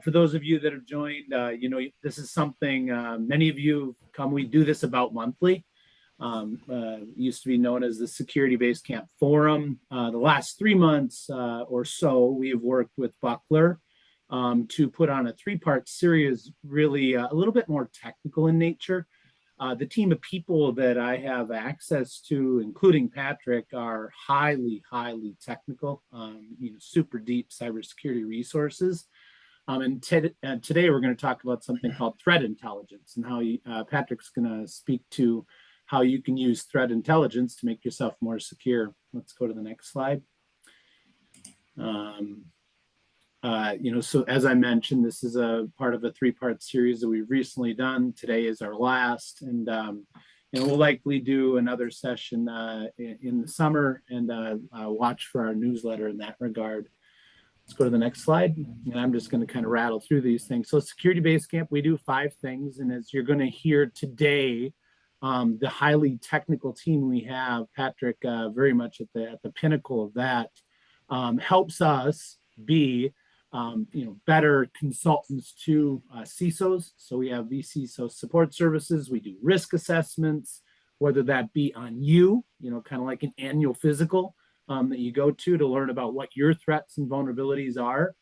for those of you that have joined, this is something many of you come. We do this about monthly. Used to be known as the Security Basecamp Forum. The last 3 months or so, we have worked with Buckler to put on a three-part series, really a little bit more technical in nature. The team of people that I have access to, including Patrick, are highly, highly technical, super deep cybersecurity resources. And today we're going to talk about something called threat intelligence and how Patrick's going to speak to how you can use threat intelligence to make yourself more secure. Let's go to the next slide. So as I mentioned, this is a part of a three-part series that we've recently done. Today is our last, and we'll likely do another session in the summer, and watch for our newsletter in that regard. Let's go to the next slide, and I'm just going to kind of rattle through these things. So Security Basecamp, we do 5 things, and as you're going to hear today, the highly technical team we have, Patrick, very much at the pinnacle of that, helps us be better consultants to CISOs. So we have vCISO support services. We do risk assessments, whether that be on you, kind of like an annual physical that you go to learn about what your threats and vulnerabilities are,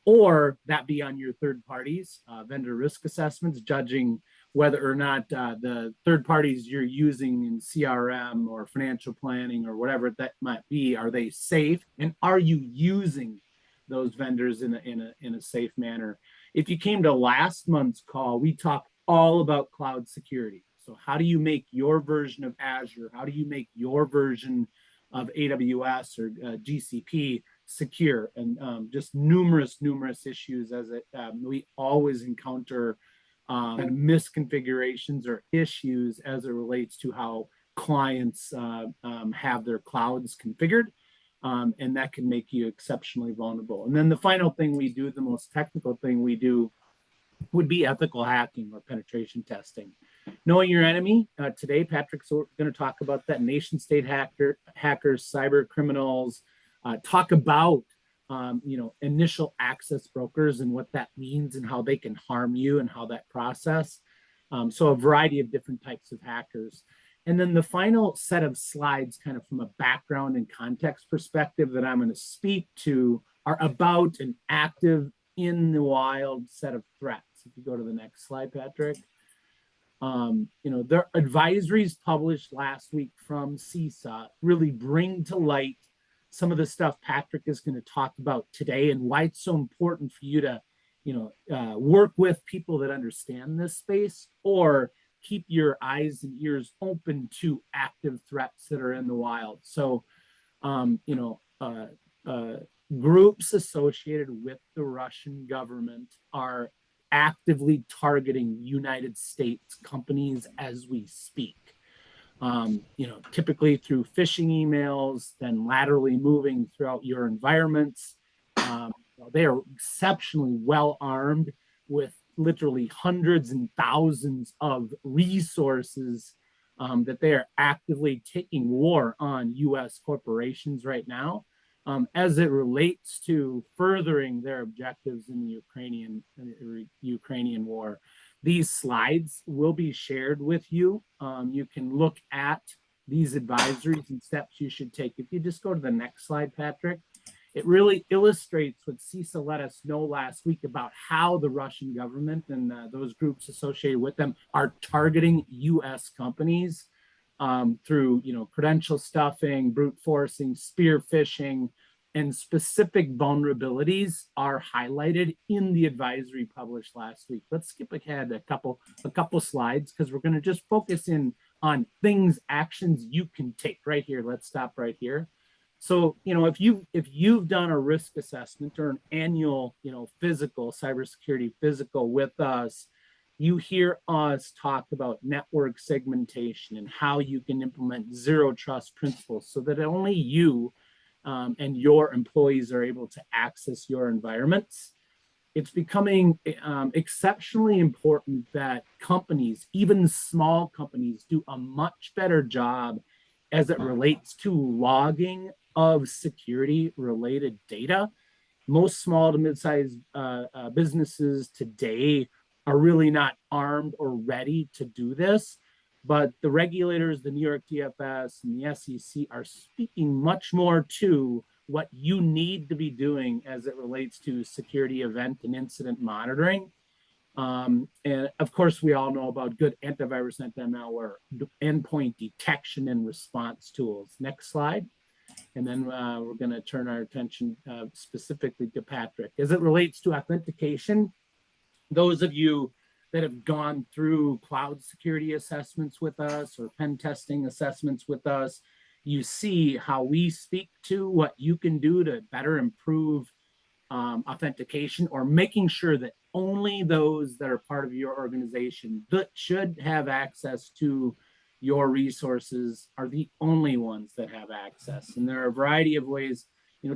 or that be on your third parties, vendor risk assessments, judging whether or not the third parties you're using in CRM or financial planning or whatever that might be, are they safe, and are you using those vendors in a safe manner? If you came to last month's call, we talked all about cloud security. So how do you make your version of Azure? How do you make your version of AWS or GCP secure? And just numerous issues as we always encounter misconfigurations or issues as it relates to how clients have their clouds configured. And that can make you exceptionally vulnerable. And then the final thing we do, the most technical thing we do, would be ethical hacking or penetration testing. Knowing your enemy. Today, Patrick's going to talk about that. Nation state hackers, cyber criminals, talk about initial access brokers and what that means and how they can harm you and how that process. So a variety of different types of hackers. And then the final set of slides, kind of from a background and context perspective that I'm going to speak to, are about an active, in the wild set of threats. If you go to the next slide, Patrick. Their advisories published last week from CISA really bring to light some of the stuff Patrick is going to talk about today and why it's so important for you to, work with people that understand this space, or keep your eyes and ears open to active threats that are in the wild. So, groups associated with the Russian government are actively targeting United States companies as we speak. Typically through phishing emails, then laterally moving throughout your environments. They are exceptionally well armed with literally hundreds and thousands of resources that they are actively taking war on U.S. corporations right now, as it relates to furthering their objectives in the Ukrainian war. These slides will be shared with you. You can look at these advisories and steps you should take. If you just go to the next slide, Patrick, it really illustrates what CISA let us know last week about how the Russian government and those groups associated with them are targeting U.S. companies through, credential stuffing, brute forcing, spear phishing, and specific vulnerabilities are highlighted in the advisory published last week. Let's skip ahead a couple slides because we're going to just focus in on things, actions you can take right here. Let's stop right here. So, if you've done a risk assessment or an annual, physical, cybersecurity physical with us, you hear us talk about network segmentation and how you can implement zero trust principles so that only you and your employees are able to access your environments. It's becoming exceptionally important that companies, even small companies, do a much better job as it relates to logging of security related data Most small to mid-sized businesses today are really not armed or ready to do this. But the regulators, the New York DFS and the SEC, are speaking much more to what you need to be doing as it relates to security event and incident monitoring. And of course, we all know about good antivirus, anti-malware, endpoint detection and response tools. Next slide. And then we're going to turn our attention specifically to Patrick. As it relates to authentication, those of you that have gone through cloud security assessments with us or pen testing assessments with us, you see how we speak to what you can do to better improve authentication, or making sure that only those that are part of your organization that should have access to your resources are the only ones that have access. And there are a variety of ways.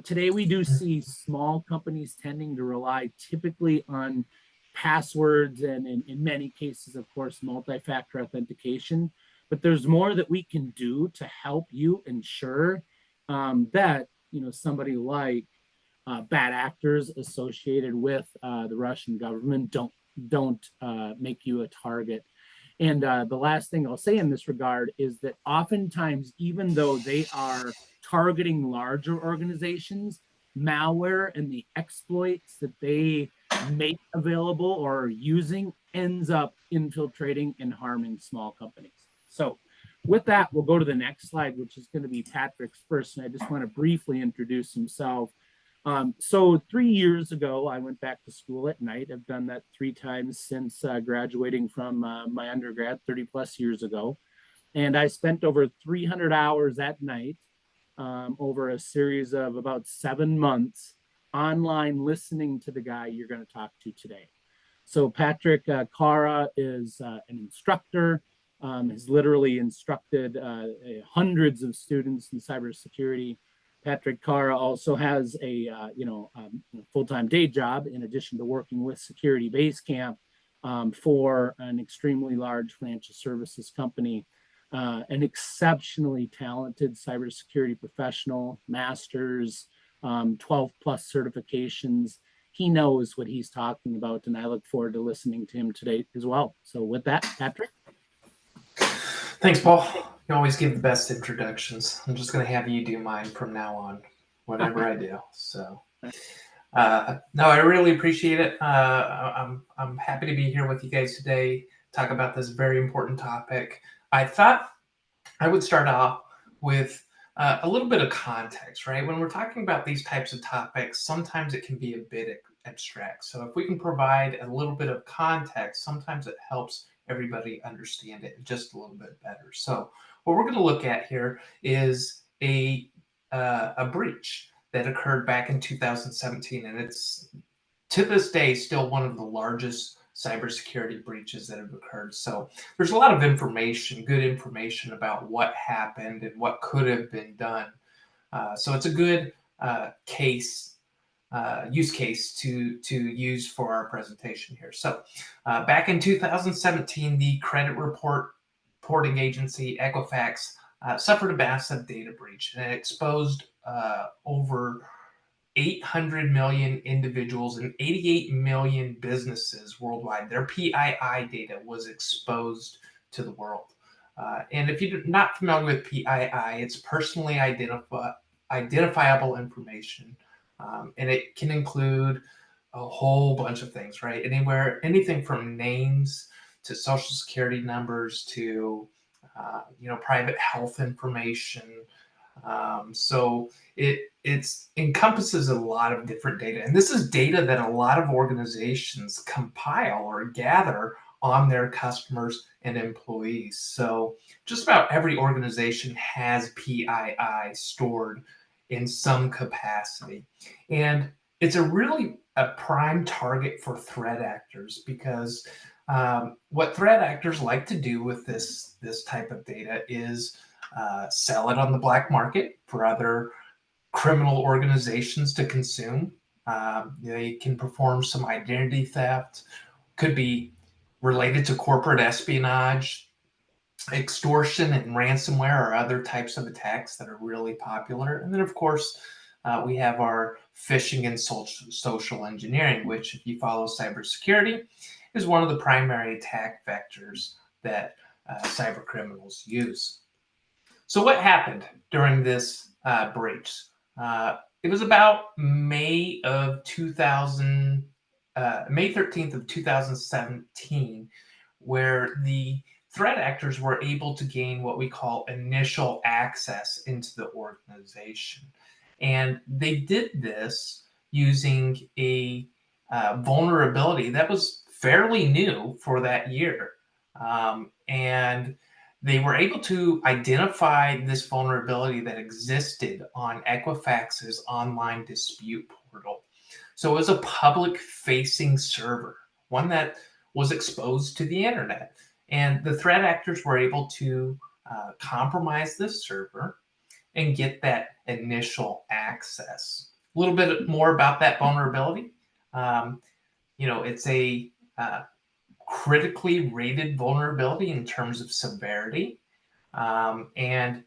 Today we do see small companies tending to rely typically on passwords and in many cases, of course, multi-factor authentication. But there's more that we can do to help you ensure that somebody like bad actors associated with the Russian government don't make you a target. And the last thing I'll say in this regard is that oftentimes, even though they are targeting larger organizations, malware and the exploits that they make available or are using ends up infiltrating and harming small companies. So with that, we'll go to the next slide, which is going to be Patrick's first. And I just want to briefly introduce himself. So 3 years ago, I went back to school at night. I've done that 3 times since graduating from my undergrad 30 plus years ago. And I spent over 300 hours at night over a series of about 7 months online listening to the guy you're going to talk to today. So Patrick Cara is an instructor, has literally instructed hundreds of students in cybersecurity. Patrick Cara also has a full-time day job in addition to working with Security Basecamp for an extremely large financial services company. An exceptionally talented cybersecurity professional, masters, 12 plus certifications. He knows what he's talking about, and I look forward to listening to him today as well. So with that, Patrick. Thanks, Paul. You always give the best introductions. I'm just going to have you do mine from now on, whatever I do. So, no, I really appreciate it. I'm happy to be here with you guys today, talk about this very important topic. I thought I would start off with a little bit of context, right? When we're talking about these types of topics, sometimes it can be a bit abstract. So if we can provide a little bit of context, sometimes it helps everybody understand it just a little bit better. So what we're going to look at here is a breach that occurred back in 2017, and it's to this day still one of the largest cybersecurity breaches that have occurred. So there's a lot of information, good information about what happened and what could have been done. So it's a good use case to use for our presentation here. So back in 2017, the credit reporting agency Equifax suffered a massive data breach, and it exposed over 800 million individuals and 88 million businesses worldwide. Their PII data was exposed to the world. And if you're not familiar with PII, it's personally identifiable information. And it can include a whole bunch of things, right? Anything from names to social security numbers to, private health information. So it encompasses a lot of different data. And this is data that a lot of organizations compile or gather on their customers and employees. So just about every organization has PII stored in some capacity. And it's a prime target for threat actors because what threat actors like to do with this type of data is sell it on the black market for other criminal organizations to consume. They can perform some identity theft, could be related to corporate espionage, extortion, and ransomware are other types of attacks that are really popular. And then, of course, we have our phishing and social engineering, which, if you follow cybersecurity, is one of the primary attack vectors that cyber criminals use. So what happened during this breach? It was about May 13th of 2017, where the threat actors were able to gain what we call initial access into the organization. And they did this using a vulnerability that was fairly new for that year. And they were able to identify this vulnerability that existed on Equifax's online dispute portal. So it was a public-facing server, one that was exposed to the internet. And the threat actors were able to compromise this server and get that initial access. A little bit more about that vulnerability. It's a critically rated vulnerability in terms of severity. And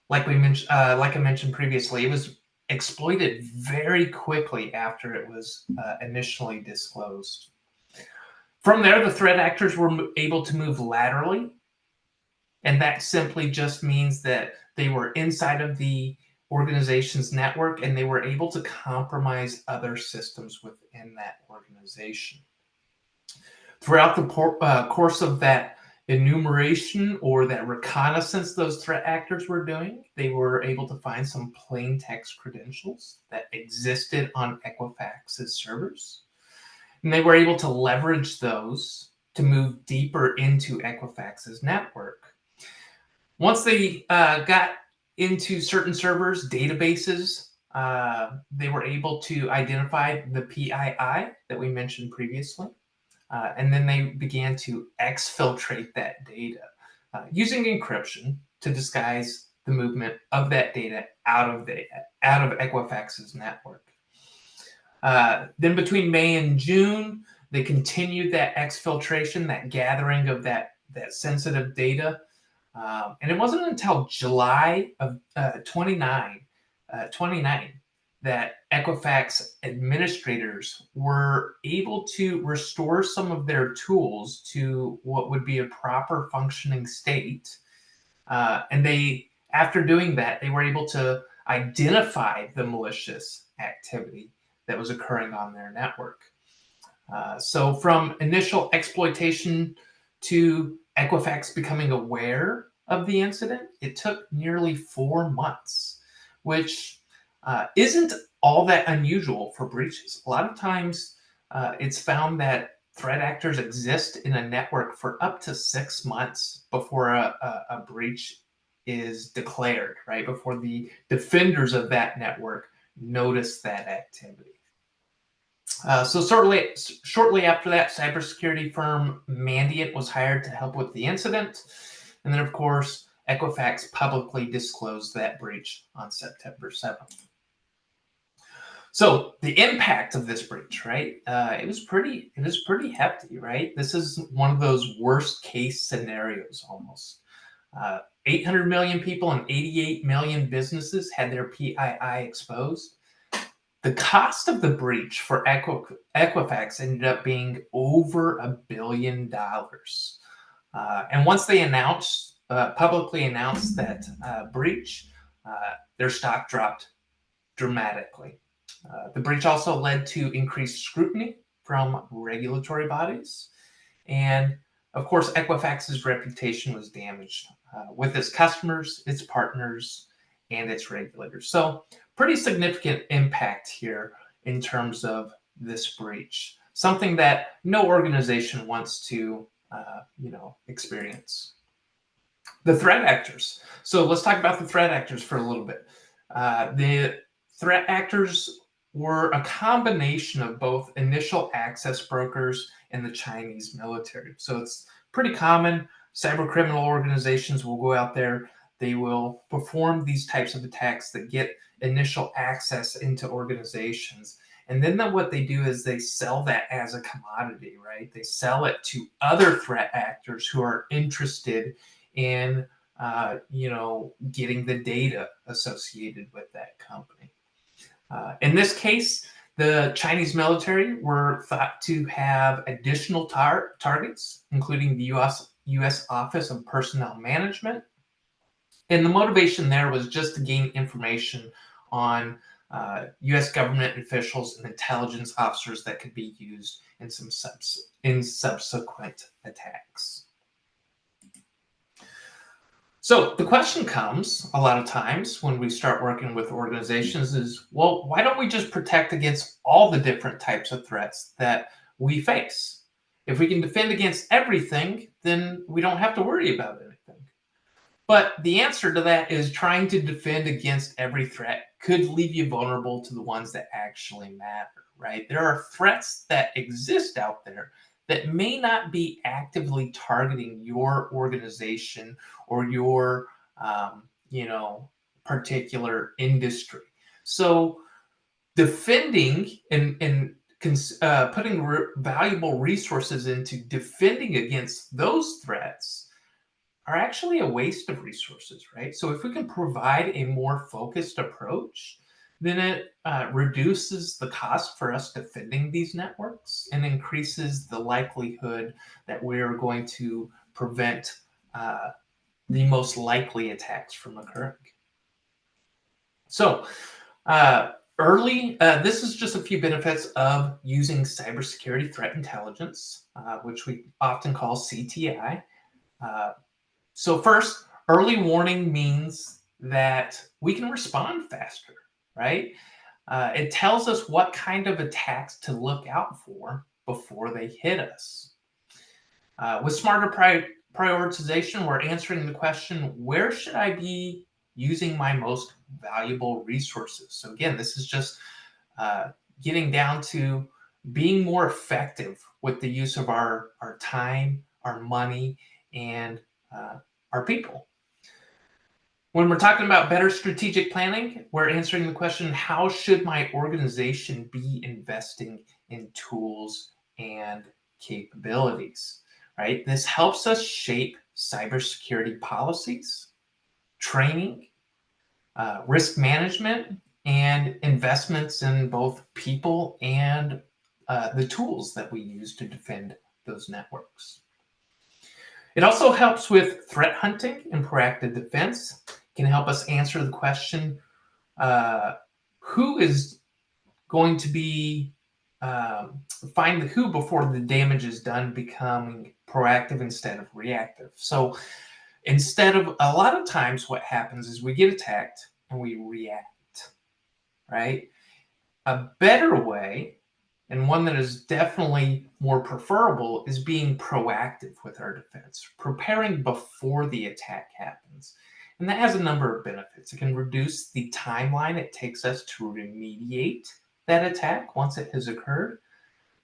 like I mentioned previously, it was exploited very quickly after it was initially disclosed. From there, the threat actors were able to move laterally, and that simply just means that they were inside of the organization's network and they were able to compromise other systems within that organization. Throughout the course of that enumeration or that reconnaissance those threat actors were doing, they were able to find some plain text credentials that existed on Equifax's servers. And they were able to leverage those to move deeper into Equifax's network. Once they got into certain servers, databases, they were able to identify the PII that we mentioned previously. And then they began to exfiltrate that data using encryption to disguise the movement of that data out of Equifax's network. Then between May and June, they continued that exfiltration, that gathering of that sensitive data. And it wasn't until July of 29 that Equifax administrators were able to restore some of their tools to what would be a proper functioning state. And after doing that, they were able to identify the malicious activity that was occurring on their network. So from initial exploitation to Equifax becoming aware of the incident, it took nearly 4 months, which isn't all that unusual for breaches. A lot of times it's found that threat actors exist in a network for up to 6 months before a breach is declared, right? Before the defenders of that network notice that activity. So shortly after that, cybersecurity firm Mandiant was hired to help with the incident. And then, of course, Equifax publicly disclosed that breach on September 7th. So the impact of this breach, right? It was pretty hefty, right? This is one of those worst case scenarios almost. 800 million people and 88 million businesses had their PII exposed. The cost of the breach for Equifax ended up being over $1 billion. And once they publicly announced that breach, their stock dropped dramatically. The breach also led to increased scrutiny from regulatory bodies. And of course, Equifax's reputation was damaged with its customers, its partners, and its regulators. So pretty significant impact here in terms of this breach, something that no organization wants to experience. The threat actors. So let's talk about the threat actors for a little bit. The threat actors were a combination of both initial access brokers and the Chinese military. So it's pretty common. Cyber criminal organizations will go out there. They will perform these types of attacks that get initial access into organizations. And then what they do is they sell that as a commodity, right? They sell it to other threat actors who are interested in, getting the data associated with that company. In this case, the Chinese military were thought to have additional targets, including the U.S. Office of Personnel Management. And the motivation there was just to gain information on U.S. government officials and intelligence officers that could be used in subsequent attacks. So the question comes a lot of times when we start working with organizations is, well, why don't we just protect against all the different types of threats that we face? If we can defend against everything, then we don't have to worry about anything. But the answer to that is trying to defend against every threat could leave you vulnerable to the ones that actually matter, right? There are threats that exist out there that may not be actively targeting your organization or your, particular industry. So defending and putting valuable resources into defending against those threats are actually a waste of resources, right? So if we can provide a more focused approach, then it reduces the cost for us defending these networks and increases the likelihood that we're going to prevent the most likely attacks from occurring. So this is just a few benefits of using cybersecurity threat intelligence, which we often call CTI. So first, early warning means that we can respond faster, right? It tells us what kind of attacks to look out for before they hit us. With smarter prioritization, we're answering the question, where should I be using my most valuable resources? So again, this is just getting down to being more effective with the use of our time, our money, and our people. When we're talking about better strategic planning, we're answering the question, how should my organization be investing in tools and capabilities, right? This helps us shape cybersecurity policies, training, risk management, and investments in both people and the tools that we use to defend those networks. It also helps with threat hunting and proactive defense. It can help us answer the question, who is going to be, find the who before the damage is done, becoming proactive instead of reactive. So instead of, a lot of times what happens is we get attacked and we react, right? A better way, and one that is definitely more preferable, is being proactive with our defense, preparing before the attack happens. And that has a number of benefits. It can reduce the timeline it takes us to remediate that attack once it has occurred.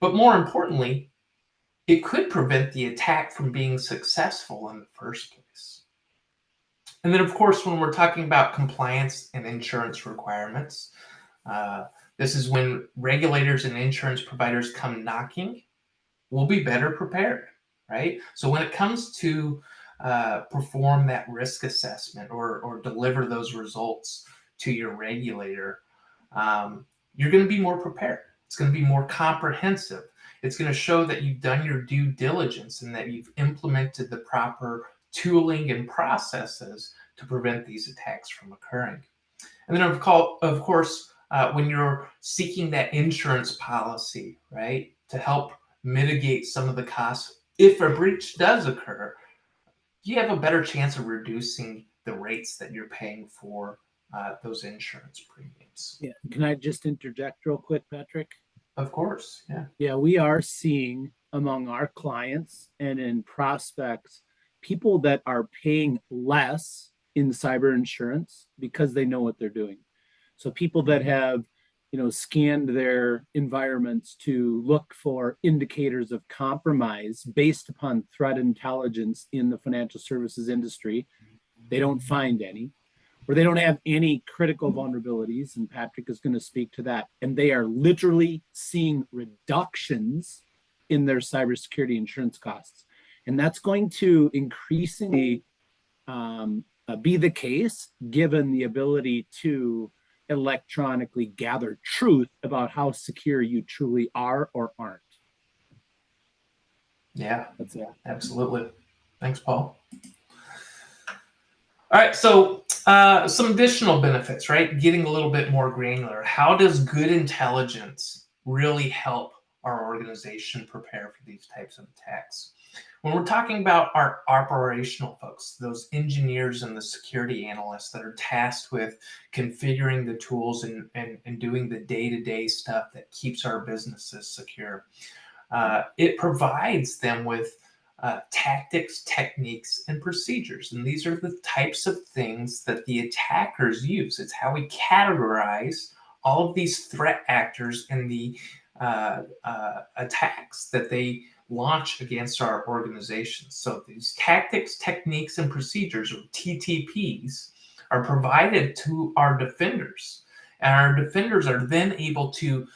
But more importantly, it could prevent the attack from being successful in the first place. And then, of course, when we're talking about compliance and insurance requirements, this is when regulators and insurance providers come knocking, we'll be better prepared, right? So when it comes to perform that risk assessment or deliver those results to your regulator, you're going to be more prepared. It's going to be more comprehensive. It's going to show that you've done your due diligence and that you've implemented the proper tooling and processes to prevent these attacks from occurring. And then, of course, when you're seeking that insurance policy, right, to help mitigate some of the costs, if a breach does occur, you have a better chance of reducing the rates that you're paying for those insurance premiums. Yeah. Can I just interject real quick, Patrick? Of course, yeah. Yeah, we are seeing among our clients and in prospects, people that are paying less in cyber insurance because they know what they're doing. So people that have, scanned their environments to look for indicators of compromise based upon threat intelligence in the financial services industry, they don't find any, or they don't have any critical vulnerabilities. And Patrick is going to speak to that. And they are literally seeing reductions in their cybersecurity insurance costs. And that's going to increasingly be the case given the ability to electronically gather truth about how secure you truly are or aren't. Yeah, That's it. absolutely. Thanks, Paul. All right, so some additional benefits, right? Getting a little bit more granular. How does good intelligence really help our organization prepare for these types of attacks? When we're talking about our operational folks, those engineers and the security analysts that are tasked with configuring the tools and doing the day-to-day stuff that keeps our businesses secure, it provides them with tactics, techniques, and procedures. And these are the types of things that the attackers use. It's how we categorize all of these threat actors and the attacks that they launch against our organizations. So these tactics, techniques, and procedures, or TTPs, are provided to our defenders. And our defenders are then able to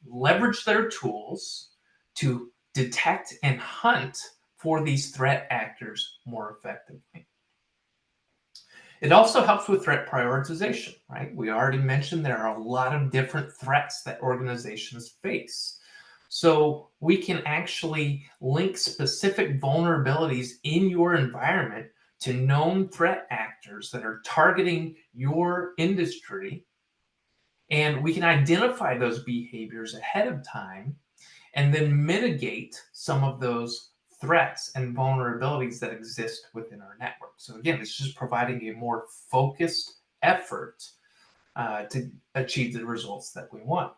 leverage their tools to detect and hunt for these threat actors more effectively. It also helps with threat prioritization, right? We already mentioned there are a lot of different threats that organizations face. So we can actually link specific vulnerabilities in your environment to known threat actors that are targeting your industry. And we can identify those behaviors ahead of time and then mitigate some of those threats and vulnerabilities that exist within our network. So again, it's just providing a more focused effort to achieve the results that we want.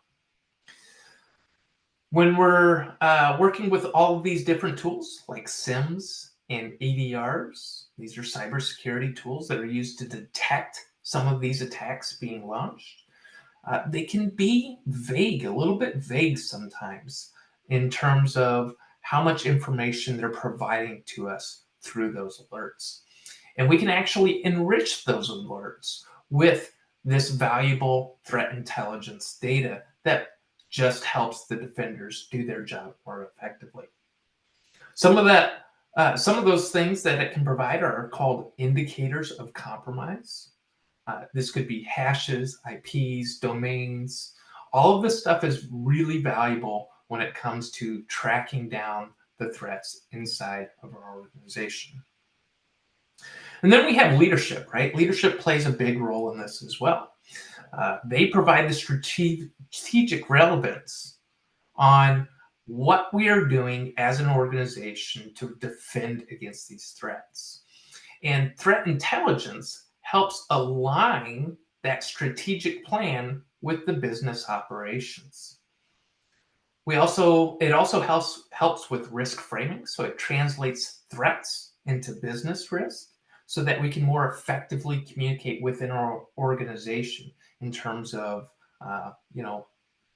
When we're working with all of these different tools like SIMs and ADRs, these are cybersecurity tools that are used to detect some of these attacks being launched. They can be vague, a little bit vague sometimes, in terms of how much information they're providing to us through those alerts. And we can actually enrich those alerts with this valuable threat intelligence data that just helps the defenders do their job more effectively. Some of those things that it can provide are called indicators of compromise. This could be hashes, IPs, domains. All of this stuff is really valuable when it comes to tracking down the threats inside of our organization. And then we have leadership, right? Leadership plays a big role in this as well. They provide the strategic relevance on what we are doing as an organization to defend against these threats. And threat intelligence helps align that strategic plan with the business operations. It also helps with risk framing, so it translates threats into business risk so that we can more effectively communicate within our organization in terms of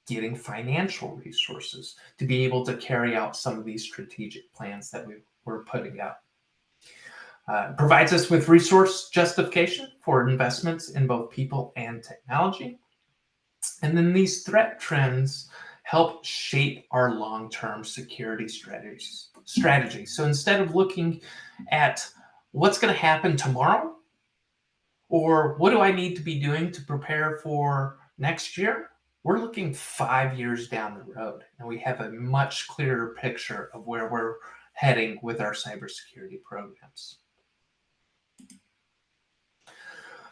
getting financial resources to be able to carry out some of these strategic plans that we're putting out. Provides us with resource justification for investments in both people and technology. And then these threat trends help shape our long-term security strategy. So instead of looking at what's going to happen tomorrow or what do I need to be doing to prepare for next year, we're looking 5 years down the road, and we have a much clearer picture of where we're heading with our cybersecurity programs.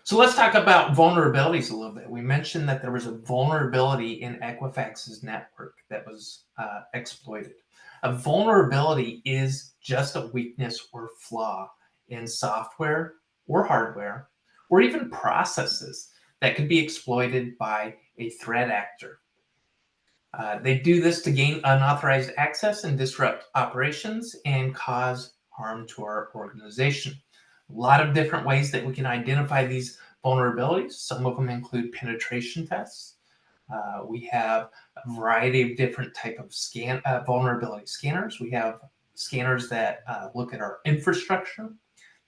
So let's talk about vulnerabilities a little bit. We mentioned that there was a vulnerability in Equifax's network that was exploited. A vulnerability is just a weakness or flaw in software or hardware or even processes that could be exploited by a threat actor. They do this to gain unauthorized access and disrupt operations and cause harm to our organization. A lot of different ways that we can identify these vulnerabilities. Some of them include penetration tests. We have a variety of different type of vulnerability scanners. We have scanners that look at our infrastructure,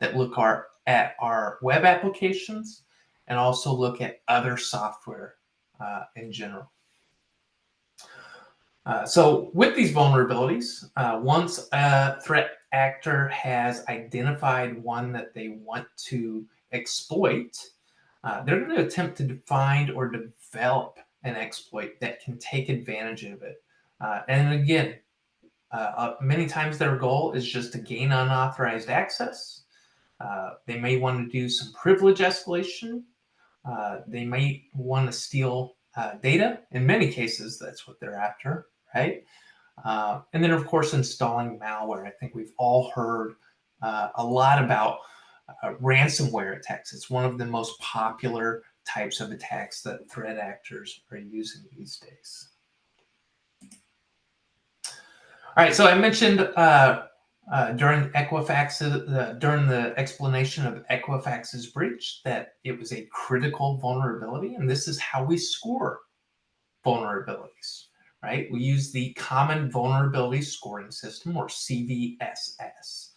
that look at our web applications, and also look at other software in general. So with these vulnerabilities, once a threat actor has identified one that they want to exploit, they're going to attempt to find or develop an exploit that can take advantage of it. And again, many times their goal is just to gain unauthorized access. They may want to do some privilege escalation. They may want to steal data. In many cases, that's what they're after, right? And then, of course, installing malware. I think we've all heard a lot about ransomware attacks. It's one of the most popular types of attacks that threat actors are using these days. All right, so I mentioned during during the explanation of Equifax's breach that it was a critical vulnerability, and this is how we score vulnerabilities, right? We use the Common Vulnerability Scoring System, or CVSS.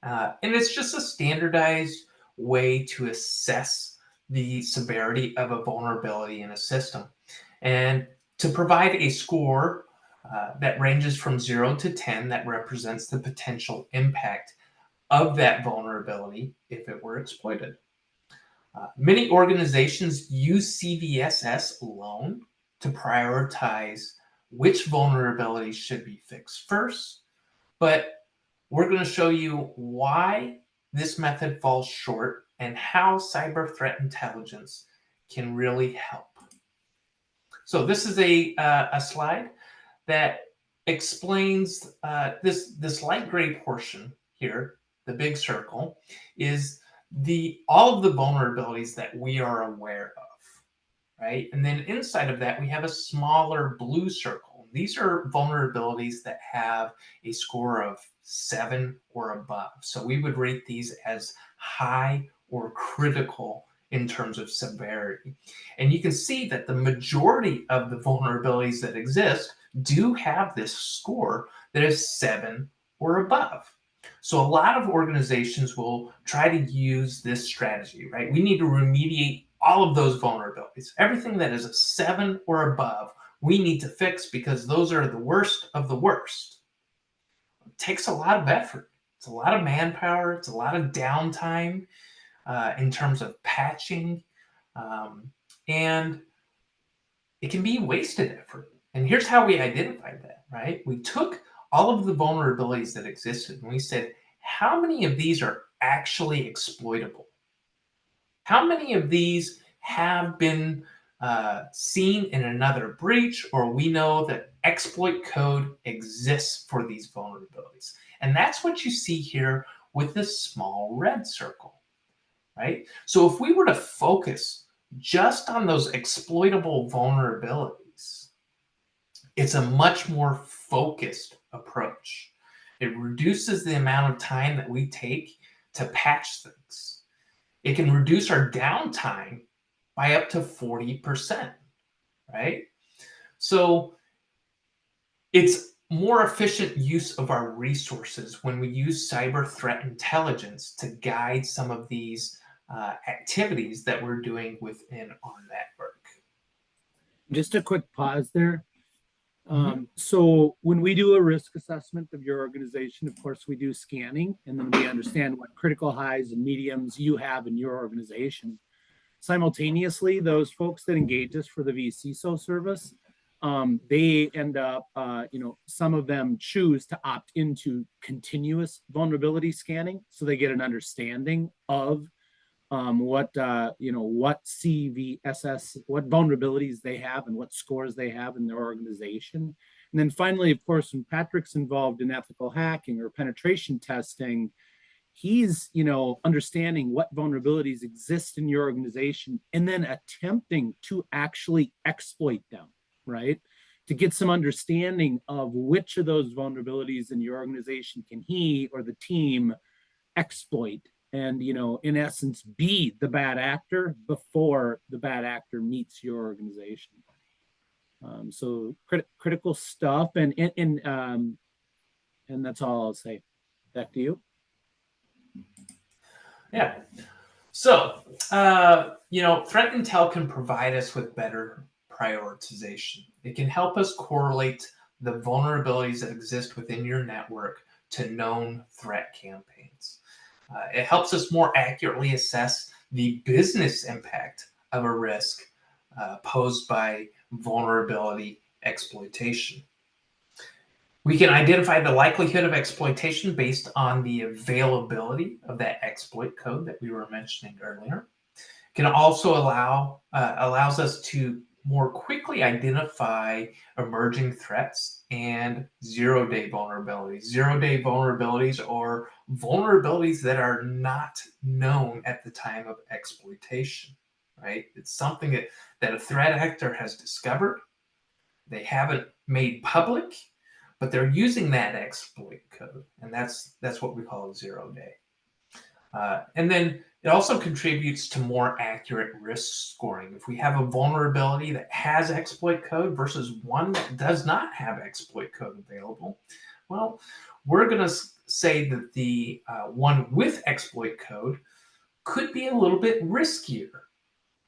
And it's just a standardized way to assess the severity of a vulnerability in a system. And to provide a score that ranges from 0 to 10 that represents the potential impact of that vulnerability if it were exploited. Many organizations use CVSS alone to prioritize which vulnerabilities should be fixed first, but we're going to show you why this method falls short and how cyber threat intelligence can really help. So this is a slide that explains this light gray portion here, the big circle, is all of the vulnerabilities that we are aware of, right? And then inside of that, we have a smaller blue circle. These are vulnerabilities that have a score of 7 or above. So we would rate these as high or critical in terms of severity. And you can see that the majority of the vulnerabilities that exist do have this score that is 7 or above. So a lot of organizations will try to use this strategy, right? We need to remediate all of those vulnerabilities. Everything that is a 7 or above, we need to fix because those are the worst of the worst. It takes a lot of effort. It's a lot of manpower. It's a lot of downtime in terms of patching. And it can be wasted effort. And here's how we identified that, right? We took all of the vulnerabilities that existed and we said, how many of these are actually exploitable? How many of these have been seen in another breach, or we know that exploit code exists for these vulnerabilities? And that's what you see here with this small red circle, right? So if we were to focus just on those exploitable vulnerabilities, it's a much more focused approach. It reduces the amount of time that we take to patch things. It can reduce our downtime by up to 40%, right? So it's more efficient use of our resources when we use cyber threat intelligence to guide some of these activities that we're doing within our network. Just a quick pause there. So when we do a risk assessment of your organization, of course, we do scanning, and then we understand what critical highs and mediums you have in your organization. Simultaneously, those folks that engage us for the vCISO service, they end up, some of them choose to opt into continuous vulnerability scanning, so they get an understanding of what CVSS, what vulnerabilities they have and what scores they have in their organization. And then finally, of course, when Patrick's involved in ethical hacking or penetration testing, he's understanding what vulnerabilities exist in your organization and then attempting to actually exploit them, right? To get some understanding of which of those vulnerabilities in your organization can he or the team exploit and in essence be the bad actor before the bad actor meets your organization. So critical stuff, and that's all I'll say. Back to you. Yeah. So threat intel can provide us with better prioritization. It can help us correlate the vulnerabilities that exist within your network to known threat campaigns. It helps us more accurately assess the business impact of a risk posed by vulnerability exploitation. We can identify the likelihood of exploitation based on the availability of that exploit code that we were mentioning earlier. Can also allows us to more quickly identify emerging threats and zero-day vulnerabilities. Zero-day vulnerabilities are vulnerabilities that are not known at the time of exploitation, right? It's something that a threat actor has discovered. They haven't made public, but they're using that exploit code, and that's what we call a zero-day. And then it also contributes to more accurate risk scoring. If we have a vulnerability that has exploit code versus one that does not have exploit code available, well, we're going to say that the one with exploit code could be a little bit riskier,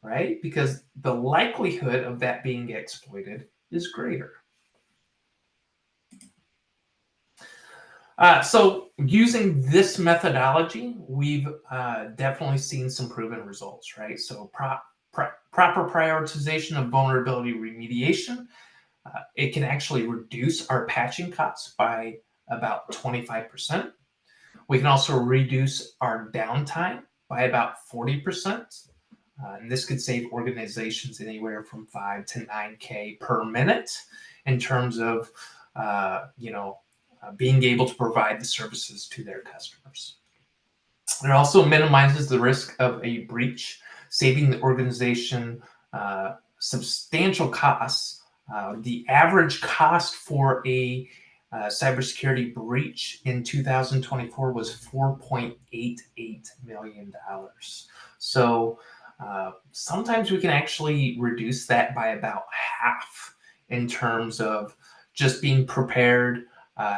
right? Because the likelihood of that being exploited is greater. So using this methodology, we've definitely seen some proven results, right? So proper prioritization of vulnerability remediation, it can actually reduce our patching costs by about 25%. We can also reduce our downtime by about 40%. And this could save organizations anywhere from 5 to 9K per minute in terms of, being able to provide the services to their customers. It also minimizes the risk of a breach, saving the organization substantial costs. The average cost for a cybersecurity breach in 2024 was $4.88 million. So sometimes we can actually reduce that by about half in terms of just being prepared,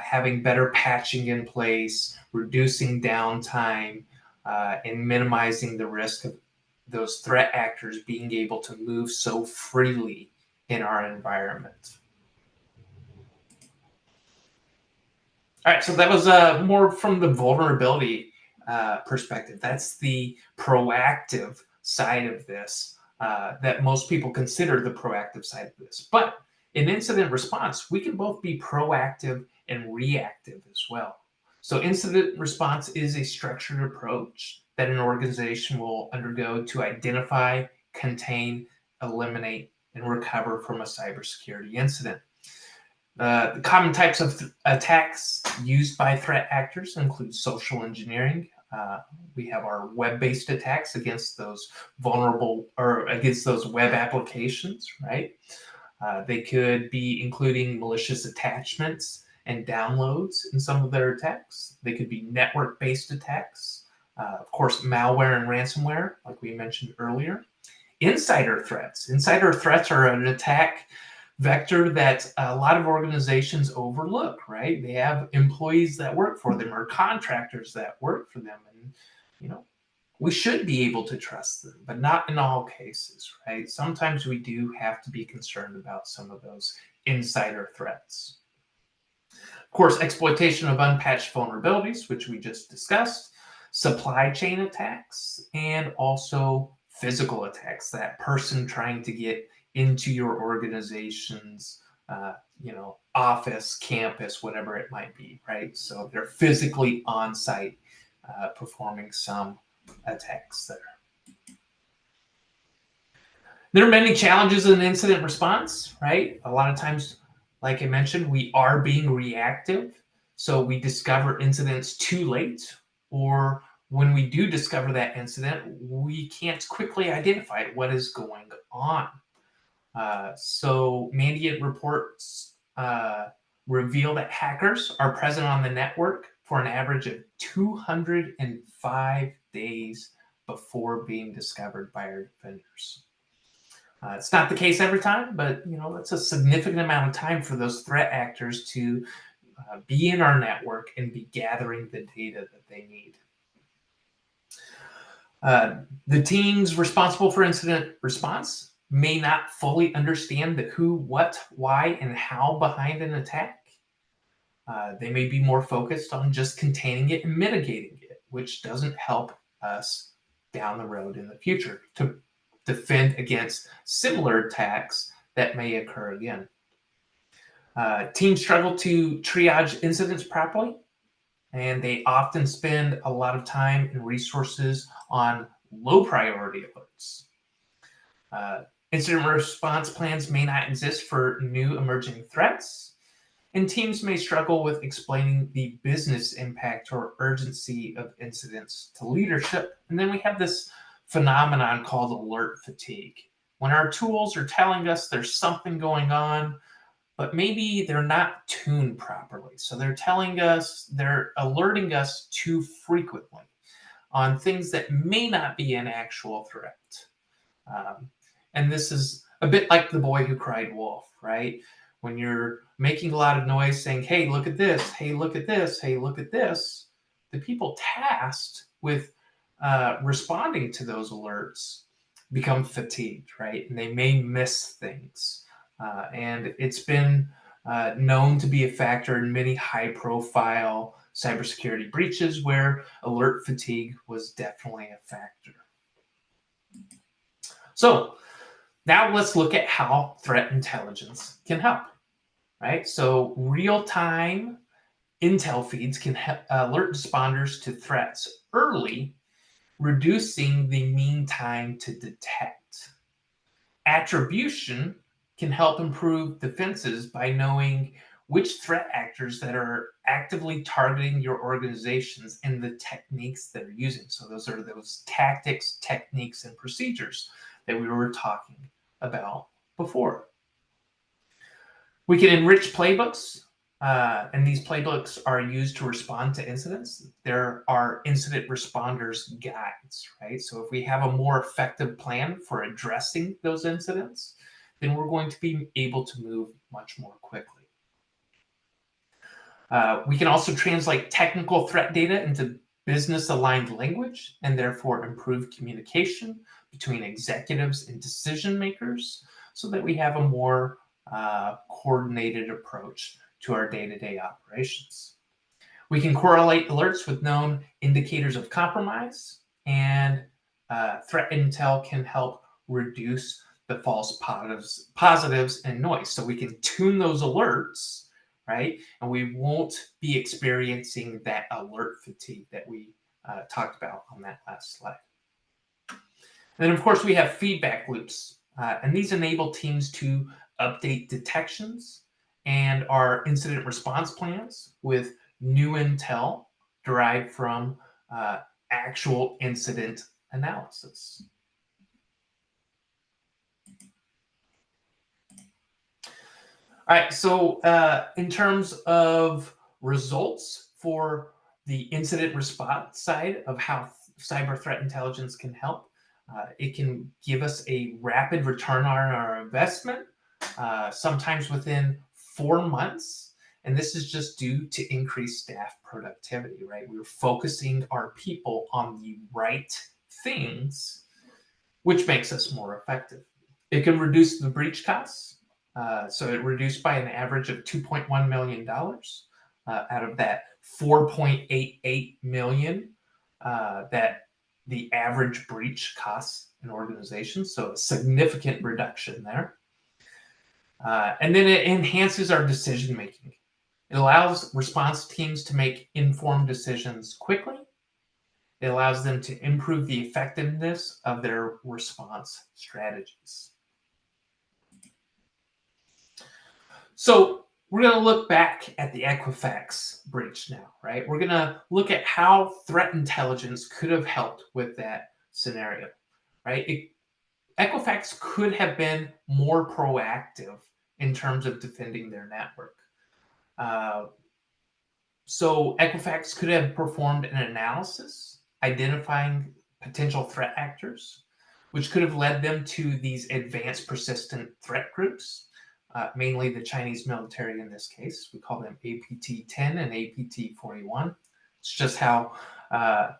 having better patching in place, reducing downtime, and minimizing the risk of those threat actors being able to move so freely in our environment. All right, so that was more from the vulnerability perspective. That's the proactive side of this that most people consider the proactive side of this. But in incident response, we can both be proactive and reactive as well. So incident response is a structured approach that an organization will undergo to identify, contain, eliminate, and recover from a cybersecurity incident. The common types of attacks used by threat actors include social engineering. We have our web-based attacks against those vulnerable or against those web applications, right? They could be including malicious attachments and downloads in some of their attacks. They could be network-based attacks. Of course, malware and ransomware, like we mentioned earlier. Insider threats. Insider threats are an attack vector that a lot of organizations overlook, right? They have employees that work for them or contractors that work for them. And, we should be able to trust them, but not in all cases, right? Sometimes we do have to be concerned about some of those insider threats. Of course, exploitation of unpatched vulnerabilities, which we just discussed, supply chain attacks, and also physical attacks, that person trying to get into your organization's office, campus, whatever it might be, right? So they're physically on site performing some attacks there. There are many challenges in incident response, right? A lot of times, like I mentioned, we are being reactive. So we discover incidents too late, or when we do discover that incident, we can't quickly identify what is going on. So Mandiant reports reveal that hackers are present on the network for an average of 205 days before being discovered by our defenders. It's not the case every time, but that's a significant amount of time for those threat actors to be in our network and be gathering the data that they need. The teams responsible for incident response may not fully understand the who, what, why, and how behind an attack. They may be more focused on just containing it and mitigating it, which doesn't help us down the road in the future to defend against similar attacks that may occur again. Teams struggle to triage incidents properly, and they often spend a lot of time and resources on low priority alerts. Incident response plans may not exist for new emerging threats, and teams may struggle with explaining the business impact or urgency of incidents to leadership. And then we have this phenomenon called alert fatigue. When our tools are telling us there's something going on, but maybe they're not tuned properly. So they're alerting us too frequently on things that may not be an actual threat. And this is a bit like the boy who cried wolf, right? When you're making a lot of noise saying, hey, look at this, hey, look at this, hey, look at this, the people tasked with responding to those alerts become fatigued, right? And they may miss things. And it's been known to be a factor in many high-profile cybersecurity breaches where alert fatigue was definitely a factor. So now let's look at how threat intelligence can help, right? So real-time intel feeds can alert responders to threats early, reducing the mean time to detect. Attribution can help improve defenses by knowing which threat actors that are actively targeting your organizations and the techniques they're using. So those are those tactics, techniques, and procedures that we were talking about before. We can enrich playbooks, and these playbooks are used to respond to incidents. There are incident responders guides, right? So if we have a more effective plan for addressing those incidents, then we're going to be able to move much more quickly. We can also translate technical threat data into business-aligned language and therefore improve communication between executives and decision makers so that we have a more coordinated approach to our day-to-day operations. We can correlate alerts with known indicators of compromise, and threat intel can help reduce the false positives and noise. So we can tune those alerts, right? And we won't be experiencing that alert fatigue that we talked about on that last slide. And then, of course, we have feedback loops, and these enable teams to update detections and our incident response plans with new intel derived from actual incident analysis. All right, so in terms of results for the incident response side of how cyber threat intelligence can help, it can give us a rapid return on our investment, sometimes within 4 months. And this is just due to increased staff productivity, right? We're focusing our people on the right things, which makes us more effective. It can reduce the breach costs. So it reduced by an average of $2.1 million out of that $4.88 million that the average breach costs an organization. So a significant reduction there. And then it enhances our decision making. It allows response teams to make informed decisions quickly. It allows them to improve the effectiveness of their response strategies. So we're going to look back at the Equifax breach now, right? We're going to look at how threat intelligence could have helped with that scenario, right? Equifax could have been more proactive in terms of defending their network. So Equifax could have performed an analysis identifying potential threat actors, which could have led them to these advanced persistent threat groups, mainly the Chinese military in this case. We call them APT-10 and APT-41. It's just how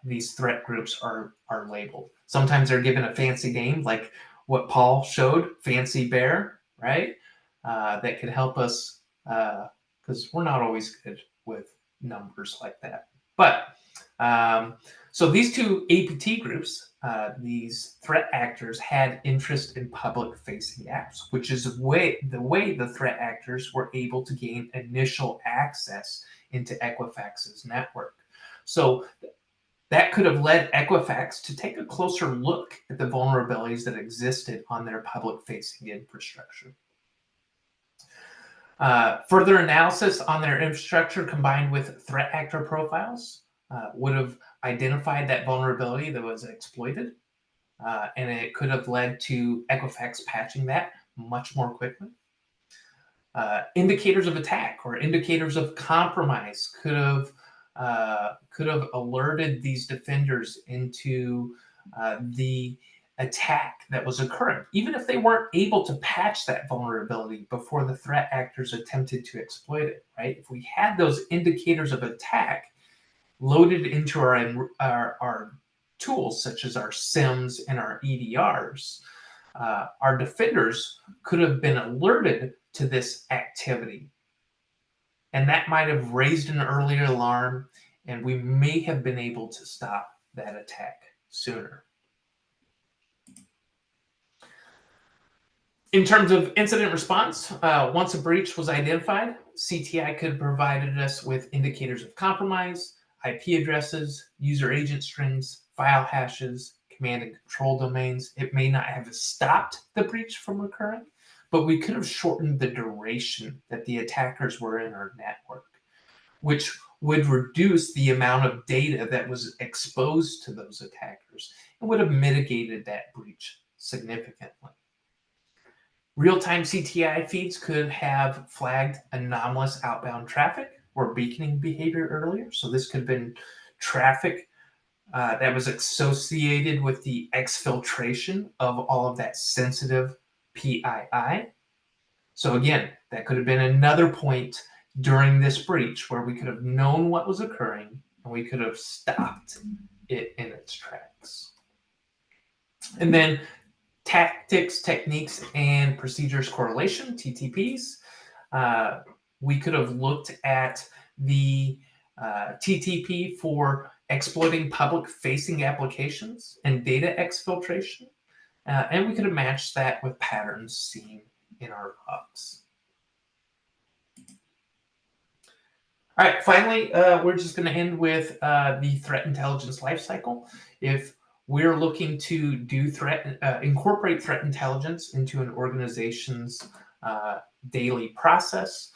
these threat groups are labeled. Sometimes they're given a fancy name, like what Paul showed, Fancy Bear, right? That could help us, because we're not always good with numbers like that. But So these two APT groups, these threat actors, had interest in public-facing apps, which is the way the threat actors were able to gain initial access into Equifax's network. So that could have led Equifax to take a closer look at the vulnerabilities that existed on their public-facing infrastructure. Further analysis on their infrastructure combined with threat actor profiles would have identified that vulnerability that was exploited, and it could have led to Equifax patching that much more quickly. Indicators of attack or indicators of compromise could have alerted these defenders into the attack that was occurring, even if they weren't able to patch that vulnerability before the threat actors attempted to exploit it, right? If we had those indicators of attack loaded into our tools, such as our SIMs and our EDRs, our defenders could have been alerted to this activity. And that might have raised an earlier alarm, and we may have been able to stop that attack sooner. In terms of incident response, once a breach was identified, CTI could have provided us with indicators of compromise, IP addresses, user agent strings, file hashes, command and control domains. It may not have stopped the breach from occurring, but we could have shortened the duration that the attackers were in our network, which would reduce the amount of data that was exposed to those attackers and would have mitigated that breach significantly. Real-time CTI feeds could have flagged anomalous outbound traffic or beaconing behavior earlier. So this could have been traffic that was associated with the exfiltration of all of that sensitive PII. So again, that could have been another point during this breach where we could have known what was occurring and we could have stopped it in its tracks. And then tactics, techniques, and procedures correlation, TTPs. We could have looked at the TTP for exploiting public-facing applications and data exfiltration, and we could have matched that with patterns seen in our logs. All right, finally, we're just going to end with the threat intelligence lifecycle. If we're looking to do incorporate threat intelligence into an organization's daily process,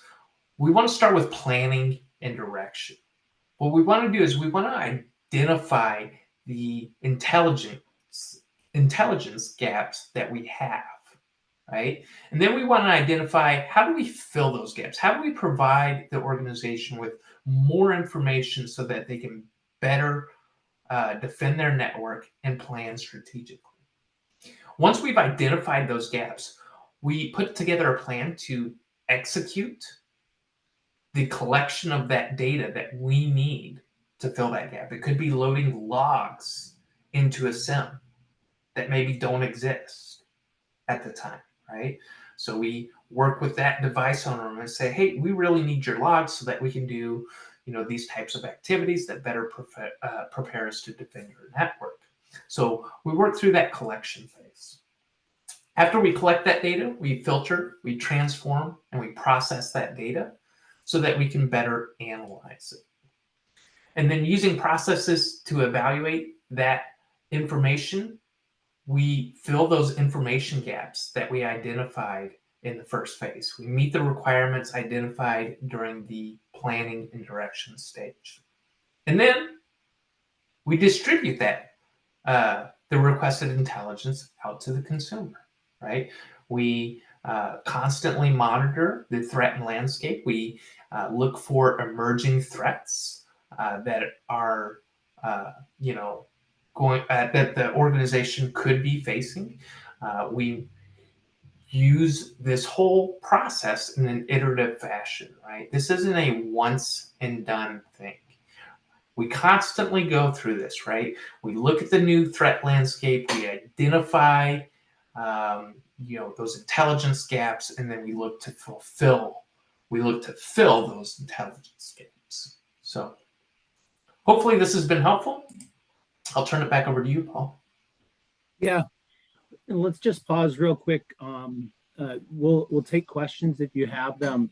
we want to start with planning and direction. What we want to do is we want to identify the intelligence gaps that we have, right? And then we want to identify, how do we fill those gaps? How do we provide the organization with more information so that they can better defend their network and plan strategically? Once we've identified those gaps, we put together a plan to execute the collection of that data that we need to fill that gap. It could be loading logs into a SIM that maybe don't exist at the time, right? So we work with that device owner and say, hey, we really need your logs so that we can do these types of activities that better prepare us to defend your network. So we work through that collection phase. After we collect that data, we filter, we transform, and we process that data so that we can better analyze it. And then using processes to evaluate that information, we fill those information gaps that we identified in the first phase. We meet the requirements identified during the planning and direction stage. And then we distribute that, the requested intelligence out to the consumer, right? We constantly monitor the threat and landscape. We look for emerging threats that are, that the organization could be facing. We use this whole process in an iterative fashion, right? This isn't a once and done thing. We constantly go through this, right? We look at the new threat landscape, we identify those intelligence gaps, and then we look to fill those intelligence gaps. So hopefully this has been helpful. I'll turn it back over to you, Paul. Yeah, and let's just pause real quick. We'll take questions if you have them.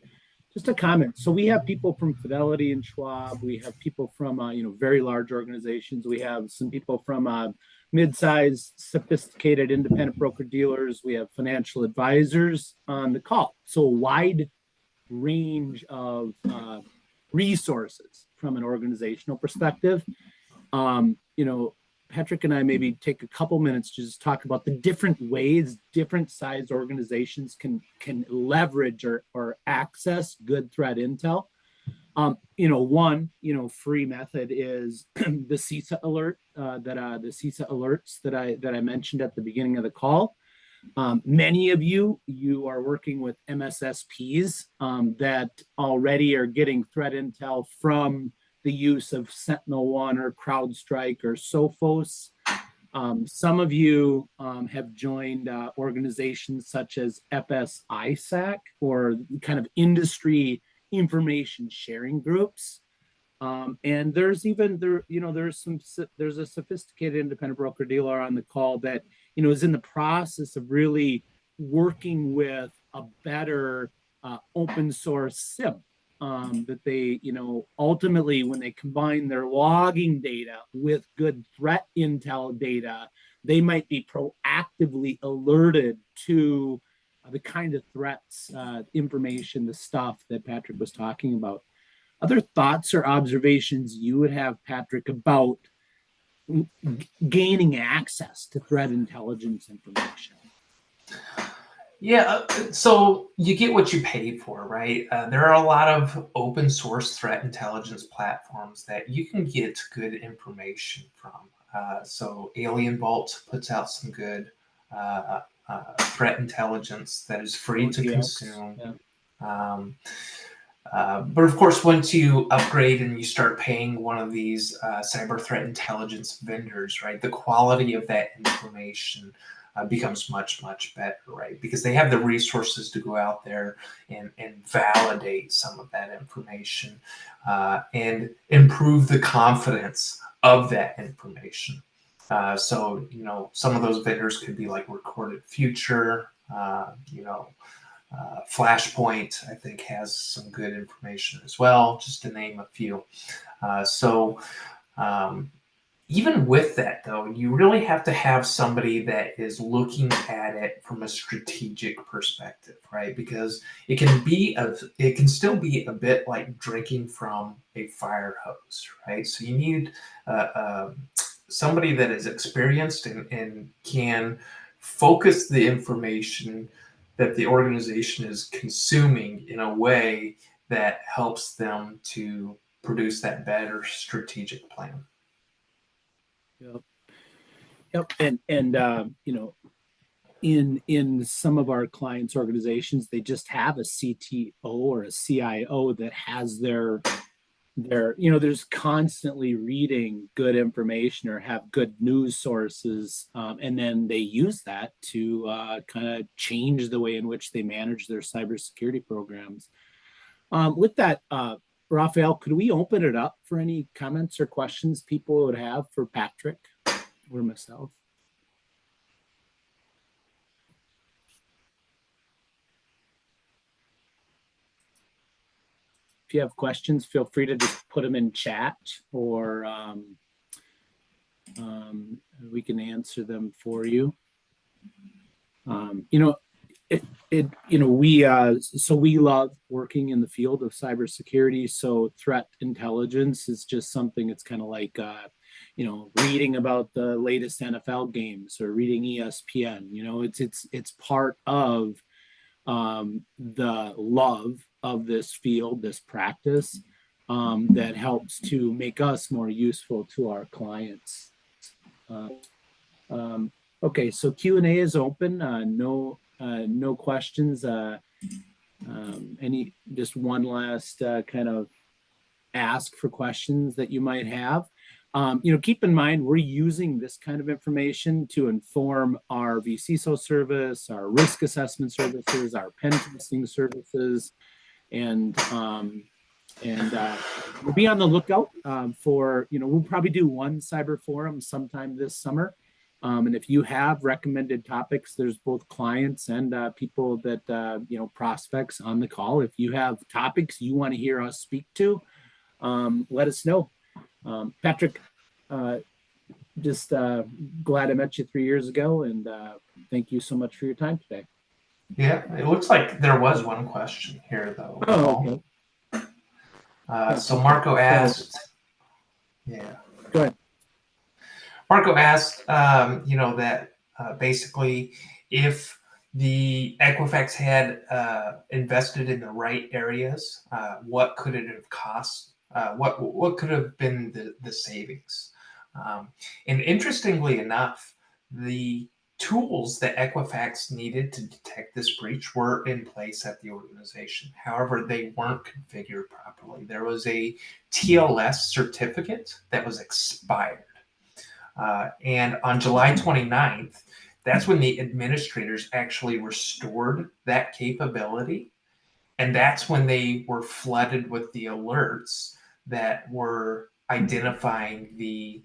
Just a comment. So we have people from Fidelity and Schwab. We have people from very large organizations. We have some people from mid-sized, sophisticated independent broker dealers. We have financial advisors on the call. So a wide range of resources from an organizational perspective. Patrick and I maybe take a couple minutes to just talk about the different ways different size organizations can leverage or access good threat intel. One free method is the CISA alert the CISA alerts that I mentioned at the beginning of the call. Many of you are working with MSSPs that already are getting threat intel from the use of SentinelOne or CrowdStrike or Sophos. Some of you have joined organizations such as FSISAC or kind of industry information sharing groups. And there's a sophisticated independent broker dealer on the call that is in the process of really working with a better open source SIM that they ultimately, when they combine their logging data with good threat intel data, they might be proactively alerted to the kind of threats, information, the stuff that Patrick was talking about. Other thoughts or observations you would have, Patrick, about gaining access to threat intelligence information? Yeah, so you get what you pay for, right? There are a lot of open source threat intelligence platforms that you can get good information from. So Alien Vault puts out some good threat intelligence that is free to consume. Yeah. But of course, once you upgrade and you start paying one of these cyber threat intelligence vendors, right, the quality of that information becomes much, much better, right? Because they have the resources to go out there and validate some of that information and improve the confidence of that information. So, some of those vendors could be like Recorded Future, Flashpoint, I think, has some good information as well, just to name a few. So even with that, though, you really have to have somebody that is looking at it from a strategic perspective, right? Because it can still be a bit like drinking from a fire hose, right? So you need somebody that is experienced and can focus the information that the organization is consuming in a way that helps them to produce that better strategic plan. Yep. And in some of our clients' organizations, they just have a CTO or a CIO that has their there's constantly reading good information or have good news sources, and then they use that to kind of change the way in which they manage their cybersecurity programs. With that, Raphael, could we open it up for any comments or questions people would have for Patrick or myself? If you have questions, feel free to just put them in chat, or we can answer them for you. We love working in the field of cybersecurity. So threat intelligence is just something. It's kind of like reading about the latest NFL games or reading ESPN. It's part of the love of this field, this practice, that helps to make us more useful to our clients. Okay, so Q&A is open. No questions. Just one last kind of ask for questions that you might have. Keep in mind, we're using this kind of information to inform our vCISO service, our risk assessment services, our pen testing services, and And we'll be on the lookout for, we'll probably do one cyber forum sometime this summer. And if you have recommended topics, there's both clients and people that, prospects on the call. If you have topics you want to hear us speak to, let us know. Patrick, just glad I met you 3 years ago, and thank you so much for your time today. Yeah, it looks like there was one question here, though. Oh, okay. So Marco asked, yeah. Go ahead. Marco asked, that basically if the Equifax had invested in the right areas, what could it have cost? What could have been the savings? And interestingly enough, the tools that Equifax needed to detect this breach were in place at the organization. However, they weren't configured properly. There was a TLS certificate that was expired. And on July 29th, that's when the administrators actually restored that capability. And that's when they were flooded with the alerts that were identifying the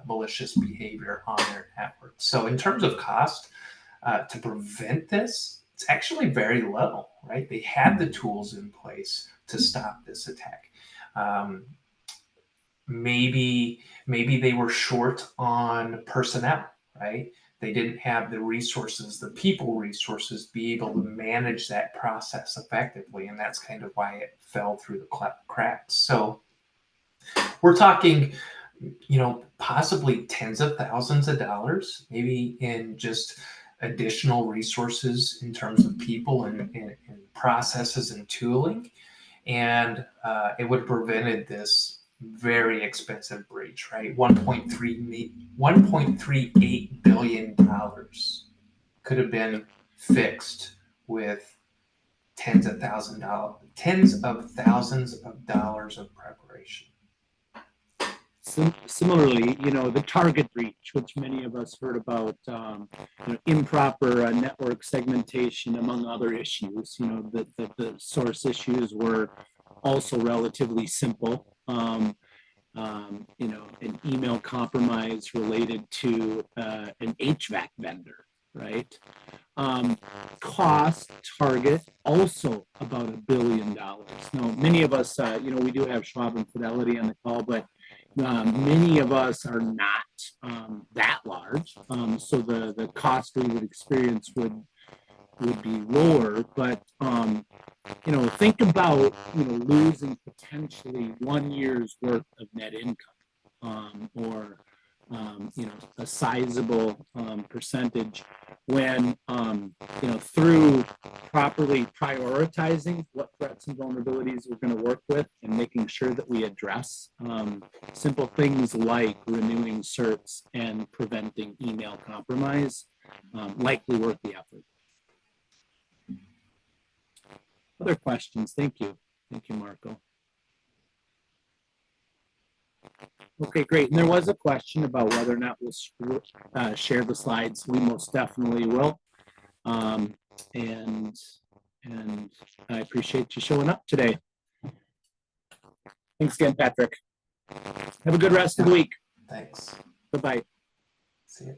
malicious behavior on their network. So in terms of cost, to prevent this, it's actually very low, right? They had the tools in place to stop this attack. Maybe they were short on personnel, right? They didn't have the resources, the people resources, be able to manage that process effectively, and that's kind of why it fell through the cracks. So we're talking, possibly tens of thousands of dollars, maybe in just additional resources in terms of people and processes and tooling, and it would have prevented this very expensive breach, right? $1.38 billion could have been fixed with tens of thousands of dollars of preparation. Similarly, the target breach, which many of us heard about, improper network segmentation, among other issues, the source issues were also relatively simple. An email compromise related to an HVAC vendor, right? Cost target also about $1 billion. Now, many of us, we do have Schwab and Fidelity on the call, but many of us are not that large. So the cost we would experience would be lower, but think about losing potentially 1 year's worth of net income, or a sizable percentage when through properly prioritizing what threats and vulnerabilities we're going to work with and making sure that we address simple things like renewing certs and preventing email compromise, likely worth the effort. Other questions? Thank you. Thank you, Marco. Okay, great. And there was a question about whether or not we'll share the slides. We most definitely will. And I appreciate you showing up today. Thanks again, Patrick. Have a good rest of the week. Thanks. Bye-bye. See you.